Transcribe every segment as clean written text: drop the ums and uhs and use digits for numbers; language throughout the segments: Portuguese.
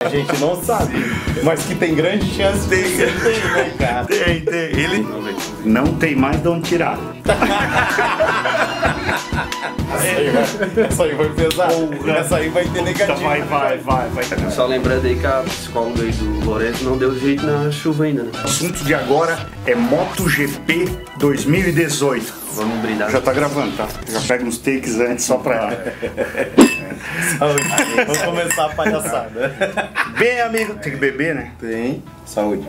A gente não sabe, mas que tem grande chance de tem, né, cara? Tem. Ele não tem mais de onde tirar. Essa aí vai pesar. Essa aí vai ter negativo. Vai. Só lembrando aí que a psicóloga aí do Lourenço não deu jeito na chuva ainda, né? O assunto de agora é MotoGP 2018. Vamos brindar. Já tá gravando, tá? Já pega uns takes antes só pra... Saúde. Vamos começar a palhaçada. Bem, amigo. Tem que beber, né? Tem. Saúde.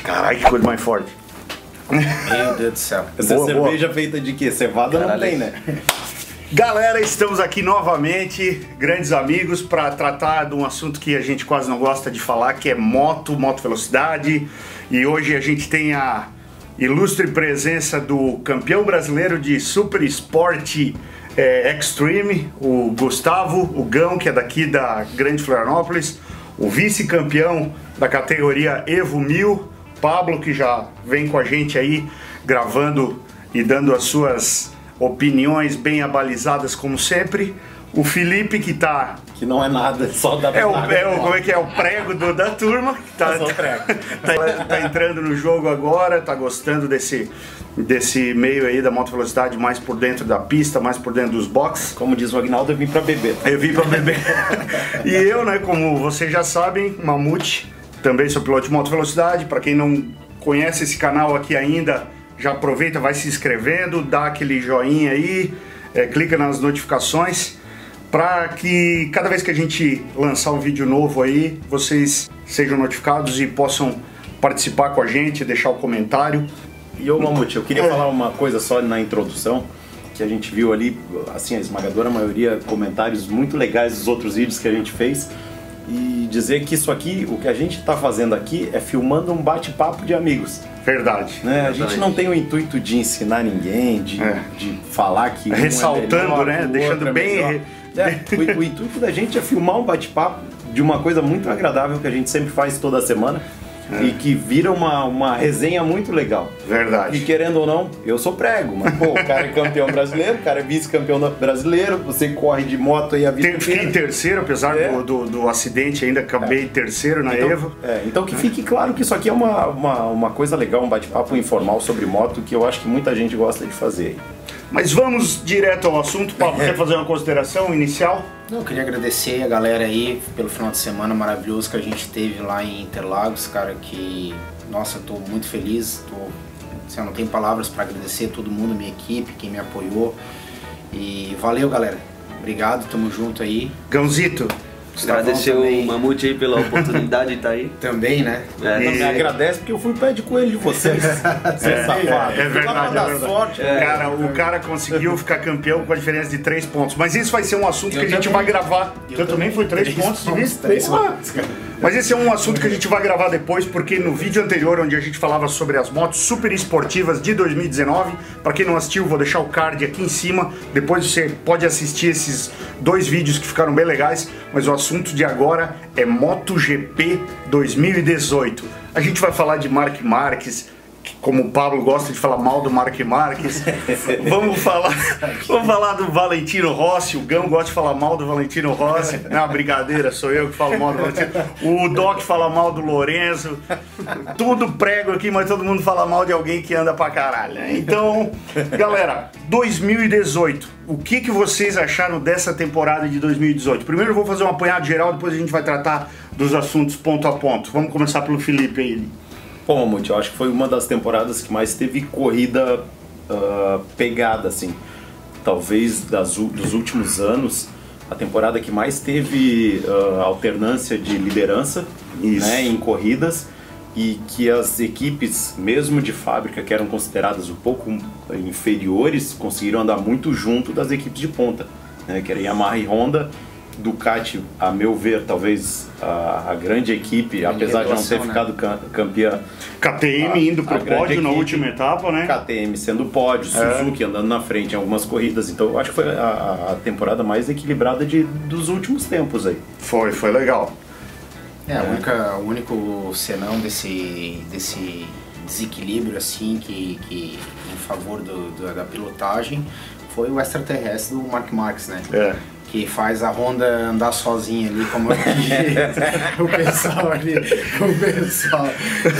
Caralho, que coisa mais forte. Meu Deus do céu. Essa Boa, cerveja feita de quê? Cevada não tem, né? Galera, estamos aqui novamente, grandes amigos, para tratar de um assunto que a gente quase não gosta de falar, que é moto velocidade. E hoje a gente tem a ilustre presença do campeão brasileiro de Super Sport Extreme, o Gustavo, o Gão, que é daqui da Grande Florianópolis, o vice-campeão da categoria Evo 1000, Pablo, que já vem com a gente aí gravando e dando as suas opiniões bem abalizadas como sempre. O Felipe, que tá... Que não é nada, só dá pra... como é que é? O prego da turma. Que tá, tá entrando no jogo agora, tá gostando desse meio aí da moto velocidade, mais por dentro da pista, mais por dentro dos boxes. Como diz o Agnaldo, eu vim pra beber. Eu vim pra beber. E eu, né, como vocês já sabem, Mamute, também sou piloto de moto velocidade. Para quem não conhece esse canal aqui ainda, já aproveita, vai se inscrevendo, dá aquele joinha aí, clica nas notificações, para que cada vez que a gente lançar um vídeo novo aí, vocês sejam notificados e possam participar com a gente, deixar o comentário. E ô Mamute, eu queria falar uma coisa só na introdução, que a gente viu ali, assim, a esmagadora maioria, comentários muito legais dos outros vídeos que a gente fez. E dizer que isso aqui, o que a gente está fazendo aqui é filmando um bate-papo de amigos. Verdade. Né? A gente não tem o intuito de ensinar ninguém, de falar que ressaltando, um é melhor, né? Deixando bem... O intuito da gente é filmar um bate-papo de uma coisa muito agradável que a gente sempre faz toda semana. E que vira uma resenha muito legal. Verdade. E querendo ou não, eu sou prego, mas pô, o cara é campeão brasileiro, o cara é vice-campeão brasileiro, você corre de moto aí a vida Fiquei inteira. em terceiro, apesar do acidente, ainda acabei terceiro na Evo. Então que fique claro que isso aqui é uma coisa legal, um bate-papo informal sobre moto, que eu acho que muita gente gosta de fazer. Mas vamos direto ao assunto. Pablo, quer fazer uma consideração inicial? Eu queria agradecer a galera aí pelo final de semana maravilhoso que a gente teve lá em Interlagos, cara, que, nossa, eu tô muito feliz, assim, eu não tenho palavras para agradecer todo mundo, minha equipe, quem me apoiou, e valeu, galera, obrigado, tamo junto aí. Gãozito. Agradecer o Mamute aí pela oportunidade de estar aí. Também, né? Me agradece porque eu fui pé de coelho de vocês. É verdade. Sorte, cara, o cara conseguiu ficar campeão com a diferença de 3 pontos. Mas isso vai ser um assunto que a gente vai gravar. Eu também fui 3 pontos. Mas esse é um assunto que a gente vai gravar depois, porque no vídeo anterior, onde a gente falava sobre as motos super esportivas de 2019, para quem não assistiu, vou deixar o card aqui em cima. Depois você pode assistir esses 2 vídeos que ficaram bem legais. Mas o assunto de agora é MotoGP 2018. A gente vai falar de Marc Marquez, como o Pablo gosta de falar mal do Marc Marquez. Vamos falar do Valentino Rossi. O Gão gosta de falar mal do Valentino Rossi. Não é uma brincadeira, sou eu que falo mal do Valentino. O Doc fala mal do Lourenço. Tudo prego aqui, mas todo mundo fala mal de alguém que anda pra caralho, né? Então, galera, 2018. O que vocês acharam dessa temporada de 2018? Primeiro eu vou fazer um apanhado geral, depois a gente vai tratar dos assuntos ponto a ponto. Vamos começar pelo Felipe aí. Bom, Mamute, eu acho que foi uma das temporadas que mais teve corrida pegada, assim. Talvez dos últimos anos, a temporada que mais teve alternância de liderança, né, em corridas, e que as equipes, mesmo de fábrica, que eram consideradas um pouco inferiores, conseguiram andar muito junto das equipes de ponta, né, que era Yamaha e Honda. Ducati, a meu ver, talvez a grande equipe, apesar de não ter ficado campeã. KTM indo pro pódio na última etapa, né? KTM sendo pódio, Suzuki andando na frente em algumas corridas. Então eu acho que foi a temporada mais equilibrada dos últimos tempos aí. Foi legal. O único senão desse desequilíbrio assim que em favor da pilotagem foi o extraterrestre do Marc Marquez, né? que faz a Honda andar sozinha ali, como o pessoal ali, o pessoal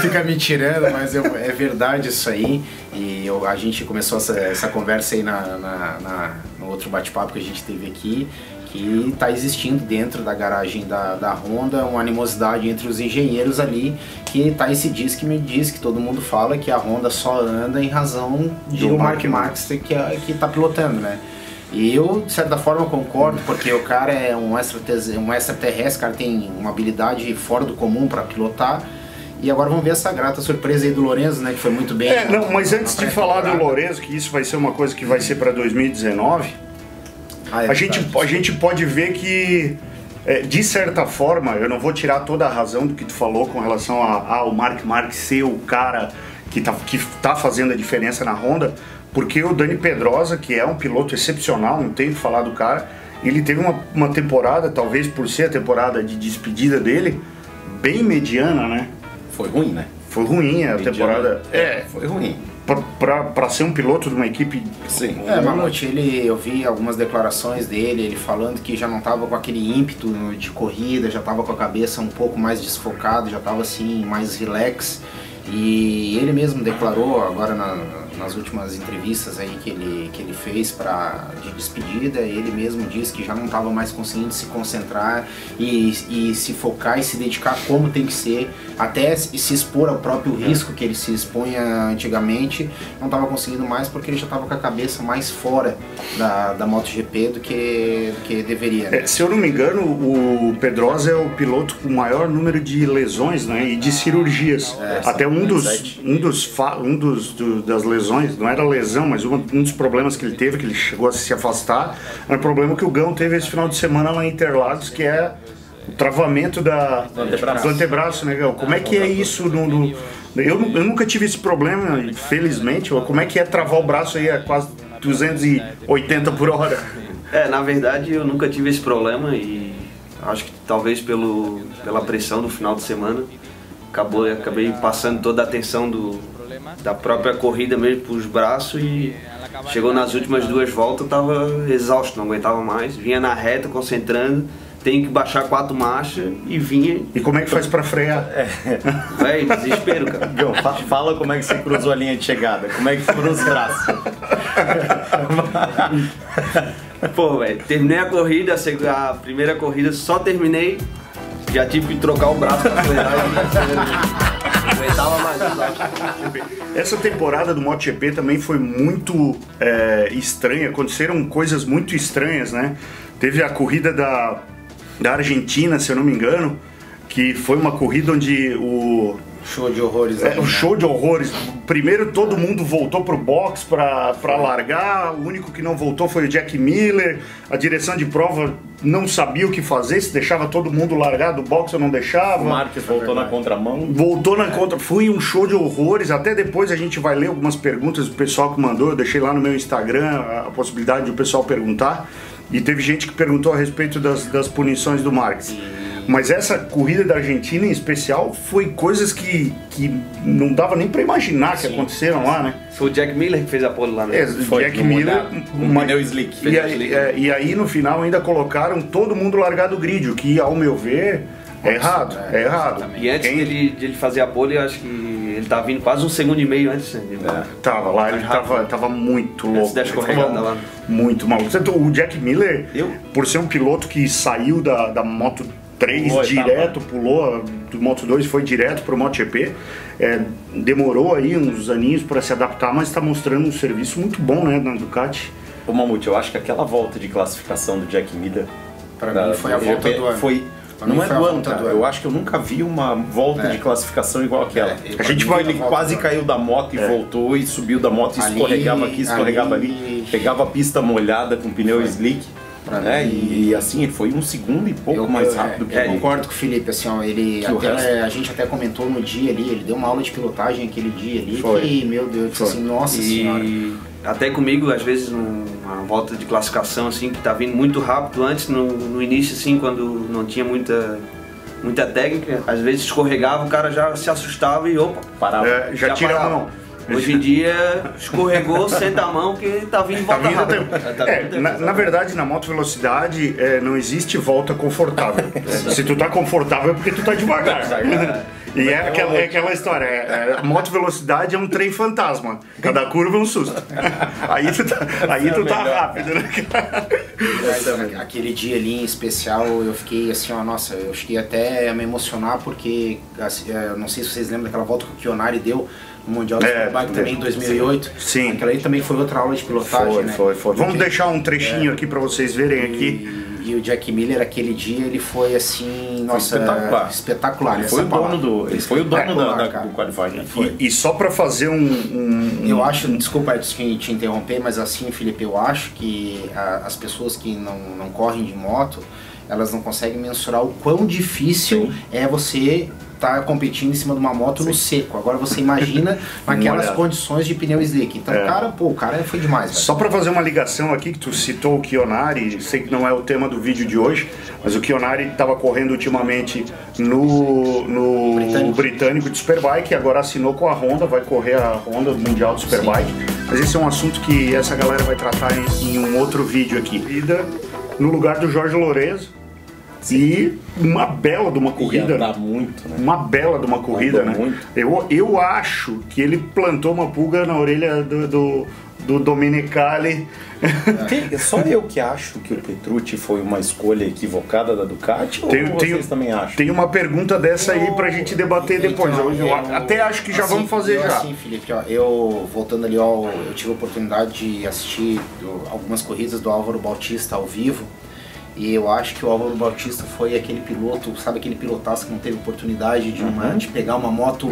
fica me tirando, mas é verdade isso aí. E a gente começou essa conversa aí no outro bate-papo que a gente teve aqui, que está existindo dentro da garagem da Honda uma animosidade entre os engenheiros ali, que tá esse que todo mundo fala que a Honda só anda em razão de o Mark Marques que tá pilotando, né? E eu, de certa forma, concordo, porque o cara é um extraterrestre, o cara tem uma habilidade fora do comum para pilotar. E agora vamos ver essa grata surpresa aí do Lorenzo, né, que foi muito bem. Mas antes de falar do Lorenzo, que isso vai ser uma coisa que vai ser para 2019, a gente pode ver que, de certa forma, eu não vou tirar toda a razão do que tu falou com relação ao Mark Marques ser o cara que tá fazendo a diferença na Honda, porque o Dani Pedrosa, que é um piloto excepcional, não tenho que falar do cara, ele teve uma temporada, talvez por ser a temporada de despedida dele, bem mediana, né? Foi ruim, né? Foi ruim a mediana, temporada. Foi ruim. Pra ser um piloto de uma equipe... Sim. Mamute, eu vi algumas declarações dele, ele falando que já não estava com aquele ímpeto de corrida, já estava com a cabeça um pouco mais desfocada, já estava assim, mais relax. E ele mesmo declarou agora nas últimas entrevistas aí que ele fez de despedida, ele mesmo disse que já não estava mais conseguindo se concentrar e se focar e se dedicar como tem que ser, até se expor ao próprio risco que ele se expunha antigamente, não estava conseguindo mais porque ele já estava com a cabeça mais fora da MotoGP do que deveria. Né? Se eu não me engano, o Pedrosa é o piloto com o maior número de lesões, né, e de cirurgias. Até das lesões, não era lesão, mas um dos problemas que ele teve, que ele chegou a se afastar, era o problema que o Gão teve esse final de semana lá em Interlagos, que é o travamento do antebraço, né, Gão? Como é que é isso? Eu nunca tive esse problema, felizmente. Como é que é travar o braço aí a quase 280 por hora? Na verdade eu nunca tive esse problema e acho que talvez pela pressão do final de semana acabei passando toda a atenção da própria corrida mesmo para os braços e chegou nas últimas 2 voltas, eu estava exausto, não aguentava mais, vinha na reta concentrando, tenho que baixar 4 marchas e vinha... E como é que faz para frear? Desespero, cara. Gão, fala como é que você cruzou a linha de chegada, como é que foram os braços. Pô, velho, terminei a corrida, a primeira corrida, só terminei, já tive que trocar o braço pra acelerar e não aguentava mais. Essa temporada do MotoGP também foi muito estranha, aconteceram coisas muito estranhas, né? Teve a corrida da Argentina, se eu não me engano, que foi uma corrida onde Show de horrores. Show de horrores. Primeiro todo mundo voltou pro box pra largar, o único que não voltou foi o Jack Miller, a direção de prova não sabia o que fazer, se deixava todo mundo largar do box ou não deixava. O Marques voltou na contramão. Foi um show de horrores, até depois a gente vai ler algumas perguntas do pessoal que mandou, eu deixei lá no meu Instagram a possibilidade do pessoal perguntar, e teve gente que perguntou a respeito das punições do Marques. Mas essa corrida da Argentina em especial foi coisas que não dava nem para imaginar que aconteceram lá, né? Foi o Jack Miller que fez a pole lá, né? Jack Miller, um pneu slick. E aí no final ainda colocaram todo mundo largar do grid, o que ao meu ver é errado. E antes de ele fazer a pole, eu acho que ele tava vindo quase 1,5 segundo antes. Tava lá, ele tava muito louco. Lá. Muito maluco. O Jack Miller, por ser um piloto que saiu da Moto 3 direto, pulou do Moto 2 foi direto pro MotoGP, demorou aí uns aninhos para se adaptar, mas está mostrando um serviço muito bom, né, na Ducati. Ô Mamute, eu acho que aquela volta de classificação do Jack Miller para mim foi a volta do ano. Não é do ano, cara. Eu acho que eu nunca vi uma volta de classificação igual aquela. Ele quase caiu da moto e voltou, e subiu da moto e escorregava aqui, escorregava ali, pegava a pista molhada com pneu slick. E assim, ele foi 1 segundo e pouco mais rápido que eu concordo com o Felipe, assim, ó, a gente até comentou no dia ali, ele deu uma aula de pilotagem aquele dia ali, que, meu Deus, assim, nossa senhora. Até comigo, às vezes, numa volta de classificação, assim, que tá vindo muito rápido antes, no início, assim, quando não tinha muita técnica, às vezes escorregava, o cara já se assustava e opa, parava. Já tira a mão. Hoje em dia, escorregou, senta a mão que tá vindo volta rápida. Na verdade, na moto velocidade não existe volta confortável. Se tu tá confortável é porque tu tá devagar. E é aquela história, a moto velocidade é um trem fantasma. Cada curva é um susto. Aí tu tá rápido, né? Aquele dia ali em especial eu fiquei assim, ó, nossa, eu cheguei até a me emocionar porque, assim, não sei se vocês lembram daquela volta que o Kionari deu no Mundial do Superbike também em 2008. Sim. Aquela aí também foi outra aula de pilotagem, né? Foi. Vamos deixar um trechinho aqui pra vocês verem aqui. E o Jack Miller, aquele dia, ele foi assim, nossa, espetacular. Ele foi o dono do qualifying. E só para fazer Eu acho, desculpa te interromper, mas assim, Felipe, eu acho que as pessoas que não correm de moto, elas não conseguem mensurar o quão difícil é você tá competindo em cima de uma moto no seco. Agora você imagina naquelas condições de pneu slick. Então, o cara foi demais. Velho. Só para fazer uma ligação aqui, que tu citou o Kionari, sei que não é o tema do vídeo de hoje, mas o Kionari estava correndo ultimamente no britânico de Superbike, agora assinou com a Honda, vai correr a Honda Mundial de Superbike. Mas esse é um assunto que essa galera vai tratar em um outro vídeo aqui. No lugar do Jorge Lourenço. E uma bela de uma corrida. Muito, né? Uma bela de uma corrida, né? Muito. Eu acho que ele plantou uma pulga na orelha do Domenicali. Só eu que acho que o Petrucci foi uma escolha equivocada da Ducati, ou vocês também acham? Tem uma pergunta dessa aí pra gente debater depois. Eu até acho que já vamos fazer já. Assim, Felipe, ó, eu voltando ali, ó, eu tive a oportunidade de assistir algumas corridas do Álvaro Bautista ao vivo. E eu acho que o Álvaro Bautista foi aquele piloto, sabe, aquele pilotaço que não teve oportunidade de pegar uma moto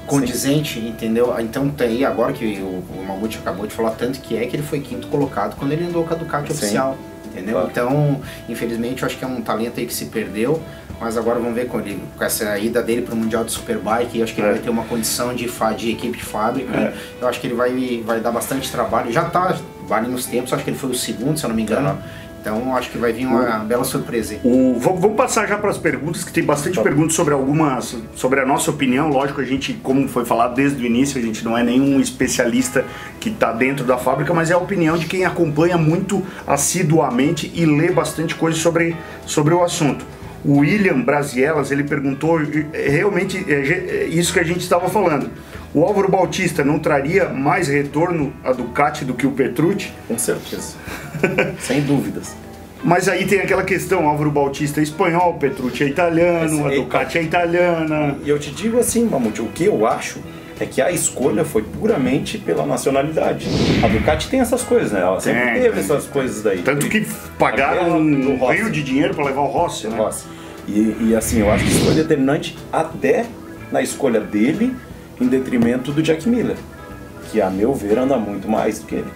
condizente, entendeu? Então tá aí, agora que o Mamute acabou de falar tanto que ele foi quinto colocado quando ele andou com a Ducati oficial, entendeu? Claro. Então, infelizmente, eu acho que é um talento aí que se perdeu, mas agora vamos ver com essa ida dele para o Mundial de Superbike, eu acho que ele vai ter uma condição de equipe de fábrica, eu acho que ele vai dar bastante trabalho, já tá, vale nos tempos, acho que ele foi o segundo, se eu não me engano. Então acho que vai vir uma bela surpresa. Vamos passar já para as perguntas, que tem bastante perguntas sobre a nossa opinião. Lógico, a gente, como foi falado desde o início, a gente não é nenhum especialista que está dentro da fábrica, mas é a opinião de quem acompanha muito assiduamente e lê bastante coisa sobre o assunto. O William Brasielas, ele perguntou realmente isso que a gente estava falando. O Álvaro Bautista não traria mais retorno à Ducati do que o Petrucci? Com certeza. Sem dúvidas. Mas aí tem aquela questão, Álvaro Bautista é espanhol, Petrucci é italiano, a Ducati é italiana. E eu te digo assim, Mamute, o que eu acho é que a escolha foi puramente pela nacionalidade. A Ducati tem essas coisas, né? Ela sempre teve essas coisas daí. Tanto que pagaram um rio de dinheiro para levar o Rossi, né? E assim, eu acho que isso foi determinante até na escolha dele, em detrimento do Jack Miller, que a meu ver anda muito mais do que ele.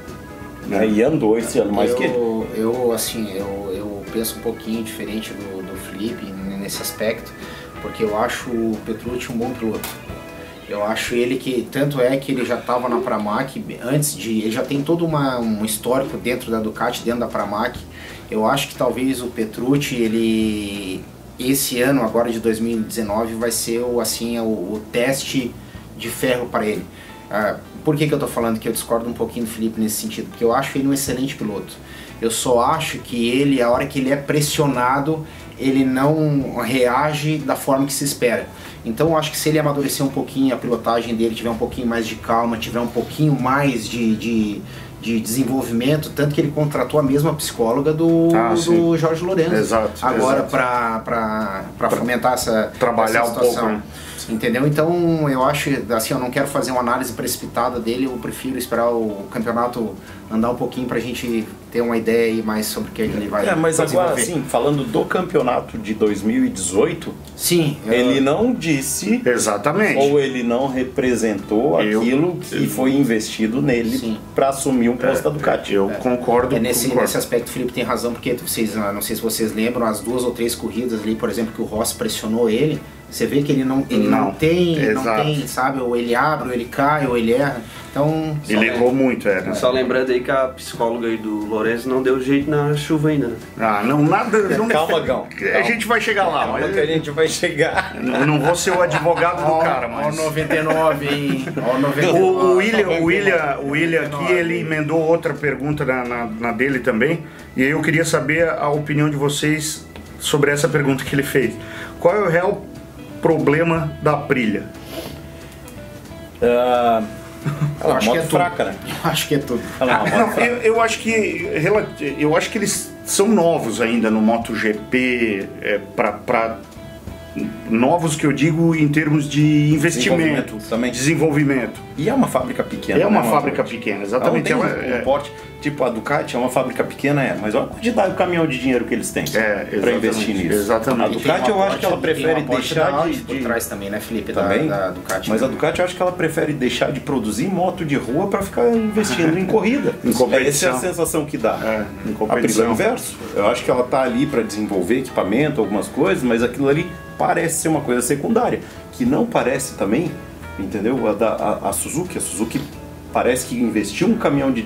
Né? E andou esse ano mais que ele. Eu penso um pouquinho diferente do Felipe nesse aspecto, porque eu acho o Petrucci um bom piloto. Eu acho ele que, tanto é que ele já estava na Pramac, ele já tem todo um histórico dentro da Ducati, dentro da Pramac. Eu acho que talvez o Petrucci, esse ano agora de 2019, vai ser o teste de ferro para ele. Por que eu estou falando que eu discordo um pouquinho do Felipe nesse sentido? Porque eu acho ele um excelente piloto. Eu só acho que ele, a hora que ele é pressionado, ele não reage da forma que se espera. Então eu acho que se ele amadurecer um pouquinho a pilotagem dele, tiver um pouquinho mais de calma, tiver um pouquinho mais de desenvolvimento, tanto que ele contratou a mesma psicóloga do Jorge Lourenço. Exato. Agora para fomentar trabalhar essa situação. Um pouco, né? Entendeu? Então eu acho, assim, eu não quero fazer uma análise precipitada dele, eu prefiro esperar o campeonato andar um pouquinho pra gente ter uma ideia aí mais sobre o que ele vai mas agora, assim, falando do campeonato de 2018, sim, ele não disse exatamente, ou ele não representou aquilo que foi investido nele para assumir um posto da Ducati. Eu concordo. Nesse aspecto, o Felipe tem razão, porque vocês, não sei se vocês lembram, as 2 ou 3 corridas ali, por exemplo, que o Rossi pressionou ele, Você vê que ele não tem, sabe, ou ele abre, ou ele cai, ou ele erra. Então, ele errou muito, né? Só lembrando aí que a psicóloga aí do Lourenço não deu jeito na chuva ainda, né? Ah, não, nada. Não, calma, Gão. A gente vai chegar lá, Calma que a gente vai chegar. Eu não vou ser o advogado do cara, mas. Ó, 99, hein? Ó, 99. O William aqui, ele emendou outra pergunta na dele também. E aí eu queria saber a opinião de vocês sobre essa pergunta que ele fez. Qual é o real problema da Aprilia? Ela é uma moto tudo. fraca, né? Eu acho que é tudo. Ela é uma moto fraca. Eu acho que eles são novos ainda no MotoGP, novos que eu digo em termos de investimento, desenvolvimento. E é uma fábrica pequena. É uma fábrica pequena, exatamente. Ela não tem um porte, tipo a Ducati é uma fábrica pequena, mas olha a quantidade de caminhão de dinheiro que eles têm para investir nisso. Exatamente. A Ducati eu acho que ela prefere deixar de por trás também, né, Felipe? Também, da Ducati. mas a Ducati eu acho que ela prefere deixar de produzir moto de rua para ficar investindo em corrida. Em competição. Essa é a sensação que dá. Em A competição. Aprilia é o inverso. Eu acho que ela tá ali para desenvolver equipamento, algumas coisas, mas aquilo ali parece ser uma coisa secundária, que não parece também, entendeu? A Suzuki parece que investiu um caminhão de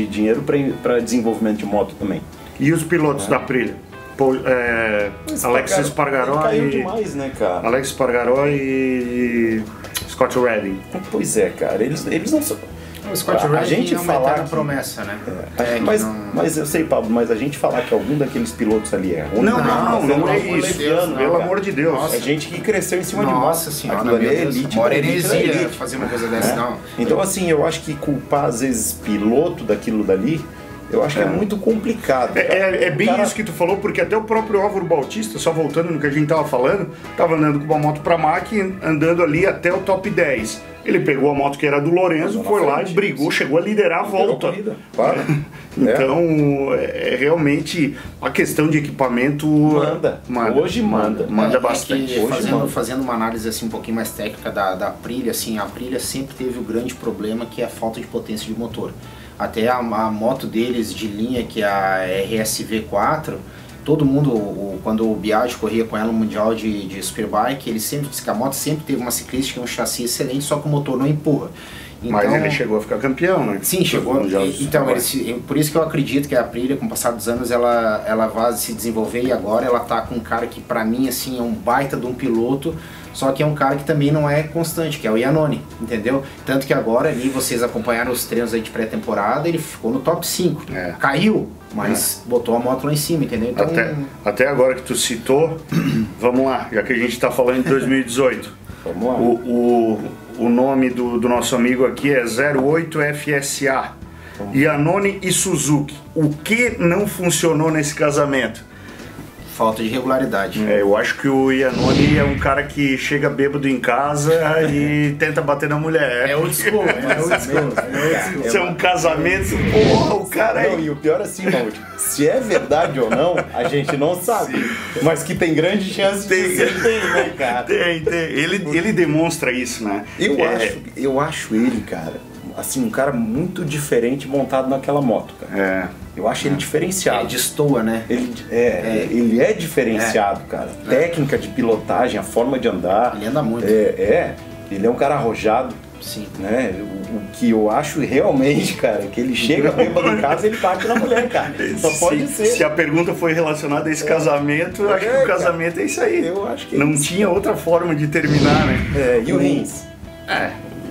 dinheiro para desenvolvimento de moto também. E os pilotos da Aprilia? Alex Espargaró caiu demais, né, cara? Alex Espargaró e Scott Redding. Pois é, cara, eles não são... O Scott a gente falar que... promessa, né? Mas eu sei, Pablo, mas a gente falar que algum daqueles pilotos ali é ruim... Não é isso, pelo amor de Deus. Nossa. É gente que cresceu em cima de moto. Nossa senhora, aquilo ali é elite. Mora heresia fazer uma coisa dessa, não. Então, assim, eu acho que culpar, às vezes, piloto daquilo dali, eu acho que é muito complicado. É bem isso que tu falou, porque até o próprio Álvaro Bautista, só voltando no que a gente tava falando, tava andando com uma moto Pramac, andando ali até o top 10. Ele pegou a moto que era do Lorenzo, foi lá e brigou, chegou a liderar a volta. Claro. Então, realmente, a questão de equipamento... Manda. Hoje manda. Manda bastante. Fazendo uma análise assim, um pouquinho mais técnica da Aprilia, assim, a Aprilia sempre teve o grande problema que é a falta de potência de motor. Até a moto deles de linha, que é a RSV4, todo mundo, quando o Biaggi corria com ela no Mundial de Superbike, ele sempre disse que a moto sempre teve uma ciclística e um chassi excelente, só que o motor não empurra. Então, mas ele chegou a ficar campeão, né? Sim, chegou. Então, por isso que eu acredito que a Aprilia, com o passar dos anos, ela vai se desenvolver, e agora ela tá com um cara que, pra mim, assim, é um baita de um piloto, só que é um cara que também não é constante, que é o Iannone, entendeu? Tanto que agora ali, vocês acompanharam os treinos aí de pré-temporada, ele ficou no top 5. Caiu, mas botou a moto lá em cima, entendeu? Então, até agora que tu citou, vamos lá, já que a gente tá falando de 2018. Vamos lá. O nome do nosso amigo aqui é 08FSA. Iannone e Suzuki. O que não funcionou nesse casamento? Falta de regularidade. Eu acho que o Iannone é um cara que chega bêbado em casa e tenta bater na mulher. É old school. Isso é um casamento, porra, o cara não, e o pior assim, Mauro, se é verdade ou não, a gente não sabe. Mas que tem grande chance de ser, né, cara? Tem. Ele demonstra isso, né? Eu acho ele, cara, assim, um cara muito diferente montado naquela moto, cara. Eu acho ele diferenciado. Ele destoa, né? Ele é diferenciado, cara. Técnica de pilotagem, a forma de andar. Ele anda muito. Ele é um cara arrojado. Sim. Né? O que eu acho realmente, cara, que ele chega bêbado em casa e ele bate na mulher, cara. Só pode ser. Se a pergunta foi relacionada a esse casamento, eu acho que o casamento é isso aí. Eu acho que não tinha outra forma de terminar, né? E o Rins?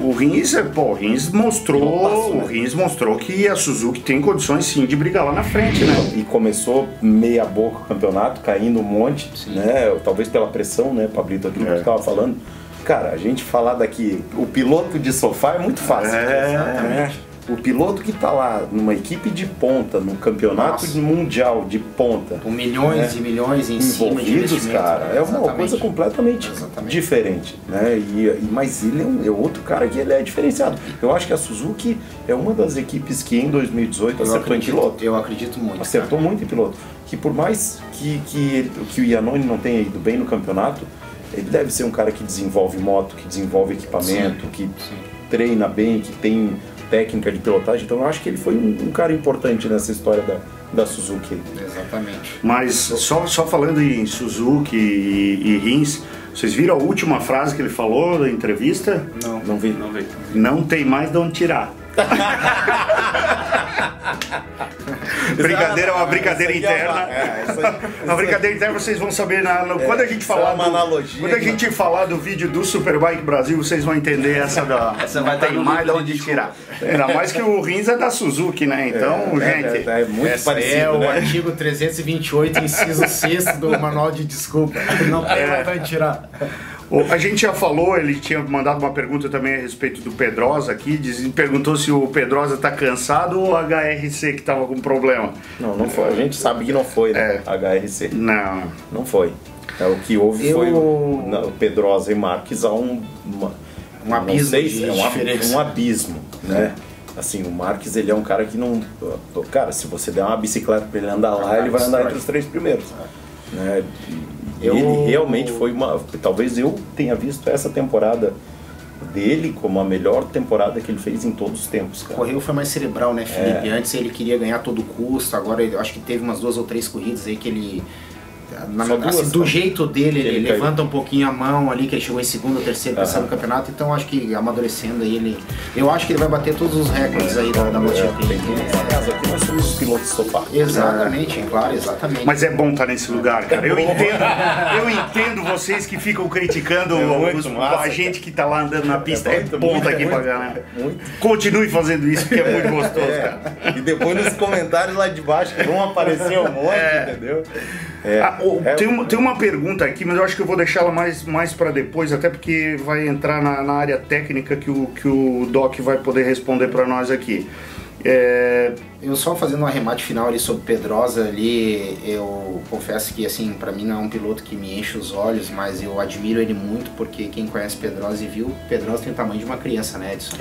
O Rins mostrou que a Suzuki tem condições sim de brigar lá na frente, né? E começou meia boca o campeonato, caindo um monte, né? Talvez pela pressão, né, Pablito, aquilo que tu estava falando. Cara, a gente falar daqui, o piloto de sofá é muito fácil. Exatamente. O piloto que tá lá numa equipe de ponta, no campeonato mundial de ponta, com milhões e milhões em cima de investimento, cara, é uma coisa completamente diferente, né? Mas ele é outro cara que ele é diferenciado. Eu acho que a Suzuki é uma das equipes que em 2018 acertou em piloto. Eu acredito muito. Acertou muito em piloto. Que por mais que o Iannone não tenha ido bem no campeonato, ele deve ser um cara que desenvolve moto, que desenvolve equipamento, que treina bem, que tem técnica de pilotagem, então eu acho que ele foi um cara importante nessa história da Suzuki. Exatamente. Mas só falando em Suzuki e Rins, Vocês viram a última frase que ele falou da entrevista? Não vi. Não tem mais de onde tirar. Brincadeira, uma brincadeira interna. Uma brincadeira interna, vocês vão saber quando a gente falar quando a gente falar do vídeo do Superbike Brasil, vocês vão entender essa vai ter mais de onde tirar. Ainda mais que o Rins é da Suzuki, né? Então, gente, é muito parecido, o artigo 328, inciso 6 do Manual de Desculpa. Não tem mais de onde tirar. A gente já falou, ele tinha mandado uma pergunta também a respeito do Pedrosa aqui, perguntou se o Pedrosa tá cansado ou o HRC que tava com problema. Não foi. A gente sabe que não foi, né? HRC. Não foi. O que houve foi o Pedrosa e Marques há um abismo um abismo, né? Assim, o Marques, ele é um cara que não... Cara, se você der uma bicicleta pra ele andar lá, ele vai andar entre os 3 primeiros. Né? Ele realmente foi talvez eu tenha visto essa temporada dele como a melhor temporada que ele fez em todos os tempos, cara. Correu foi mais cerebral, né, Felipe? Antes ele queria ganhar a todo custo, agora eu acho que teve umas 2 ou 3 corridas aí que ele... do jeito dele, ele levanta um pouquinho a mão ali, que ele chegou em segundo ou terceiro pensando no campeonato, então acho que amadurecendo aí eu acho que ele vai bater todos os recordes aí da MotoGP. Aqui nós somos os pilotos de sofá. Exatamente, claro, exatamente. Mas é bom estar nesse lugar, cara. Eu entendo vocês que ficam criticando a gente que tá lá andando na pista. É bom estar aqui pra galera. Continue fazendo isso, porque é muito gostoso, cara. E depois nos comentários lá de baixo que vão aparecer um monte, entendeu? Tem uma pergunta aqui, mas eu acho que eu vou deixar ela mais para depois, até porque vai entrar na área técnica que o Doc vai poder responder para nós aqui. Eu só fazendo um arremate final ali sobre Pedrosa ali, eu confesso que assim, pra mim não é um piloto que me enche os olhos, mas eu admiro ele muito porque quem conhece Pedrosa e viu, Pedrosa tem o tamanho de uma criança, né, Edson?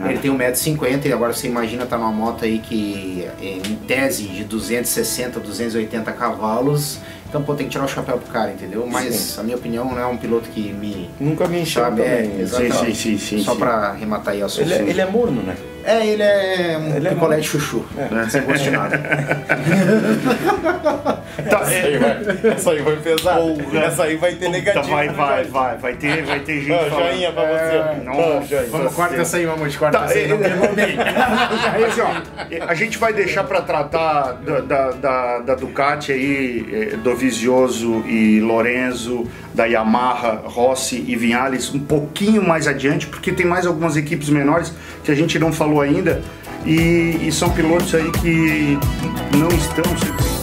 Ele tem 1,50 m e agora você imagina tá numa moto aí que em tese de 260, 280 cavalos, então pô, tem que tirar o chapéu pro cara, entendeu? Mas a minha opinião não é um piloto que nunca me encheu também. Exatamente. Só pra arrematar aí a sua ele é morno, né? Ele é um picolé de chuchu, sem gosto de nada. Essa aí vai pesar. Essa aí vai ter negativo. Vai ter gente falando. Joinha pra você. Vamos, corta essa aí, mamute, corta essa aí. A gente vai deixar pra tratar da Ducati aí, Dovizioso e Lorenzo, da Yamaha, Rossi e Vinales um pouquinho mais adiante, porque tem mais algumas equipes menores que a gente não falou ainda e são pilotos aí que não estão sempre